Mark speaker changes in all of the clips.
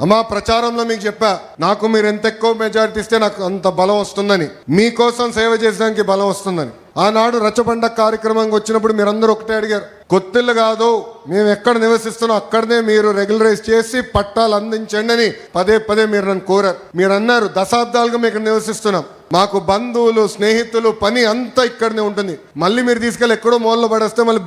Speaker 1: అమ్మా ప్రచారంలో మీకు చెప్పా, నాకు మీరు ఎంత ఎక్కువ మెజారిటీ ఇస్తే నాకు అంత బలం వస్తుందని, మీకోసం సేవ చేసడానికి బలం వస్తుందని. ఆనాడు రచ్చబండ కార్యక్రమానికి వచ్చినప్పుడు మీరందరూ ఒకటే అడిగారు, కొత్తిల్లు కాదు, మేము ఎక్కడ నివసిస్తున్నాం అక్కడనే మీరు రెగ్యులరైజ్ చేసి పట్టాలు అందించండి అని పదే పదే మీరు నన్ను కోరారు. మీరు అన్నారు దశాబ్దాలుగా మేము ఇక్కడ నివసిస్తున్నాం, మాకు బంధువులు స్నేహితులు పని అంతా ఇక్కడనే ఉంటుంది, మళ్ళీ మీరు తీసుకెళ్ళి ఎక్కడో మూలలో పడేస్తే మళ్ళీ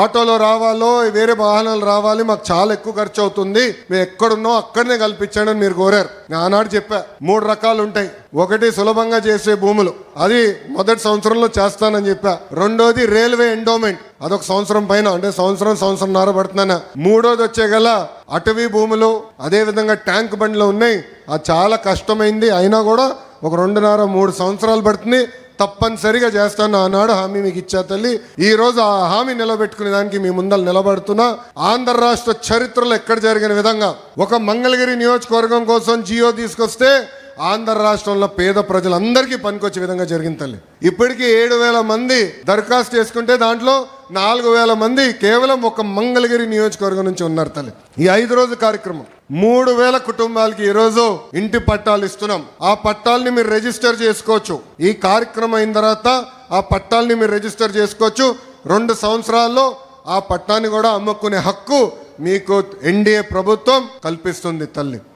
Speaker 1: ఆటోలో రావాలో వేరే వాహనాలు రావాలి, మాకు చాలా ఎక్కువ ఖర్చు అవుతుంది, మేము ఎక్కడున్నాం అక్కడనే కల్పించండి అని మీరు కోరారు. ఆనాడు చెప్పా 3 రకాలు ఉంటాయి. ఒకటి సులభంగా చేసే భూములు, అది మొదటి సంవత్సరంలో చేస్తానని చెప్పా. రెండోది రైల్వే ఎండోమెంట్, అదొక సంవత్సరం పైన, అంటే సంవత్సరంన్నర పడుతున్నాను. మూడోది వచ్చే గల అటవీ భూములు, అదే విధంగా ట్యాంక్ బండ్లు ఉన్నాయి, అది చాలా కష్టమైంది, అయినా కూడా ఒక 2.5-3 సంవత్సరాలు పడుతుంది, తప్పనిసరిగా చేస్తాను ఆనాడు హామీ మీకు ఇచ్చా తల్లి. ఈ రోజు ఆ హామీ నిలబెట్టుకునే దానికి మీ ముందర నిలబడుతున్నా. ఆంధ్ర రాష్ట్ర చరిత్రలో ఎక్కడ జరిగిన విధంగా ఒక మంగళగిరి నియోజకవర్గం కోసం జియో తీసుకొస్తే ఆంధ్ర రాష్ట్రంలో పేద ప్రజలందరికీ పనికొచ్చే విధంగా జరిగింది తల్లి. ఇప్పటికీ 7,000 మంది దరఖాస్తు చేసుకుంటే దాంట్లో 4,000 మంది కేవలం ఒక మంగళగిరి నియోజకవర్గం నుంచి ఉన్నారు తల్లి. ఈ 5 రోజు కార్యక్రమం 3,000 కుటుంబాలకి ఈరోజు ఇంటి పట్టాలు ఇస్తున్నాం. ఆ పట్టాలని మీరు రిజిస్టర్ చేసుకోవచ్చు. ఈ కార్యక్రమం అయిన తర్వాత ఆ పట్టాలని మీరు రిజిస్టర్ చేసుకోవచ్చు. 2 సంవత్సరాల్లో ఆ పట్టాన్ని కూడా అమ్ముకునే హక్కు మీకు ఎన్డీఏ ప్రభుత్వం కల్పిస్తుంది తల్లి.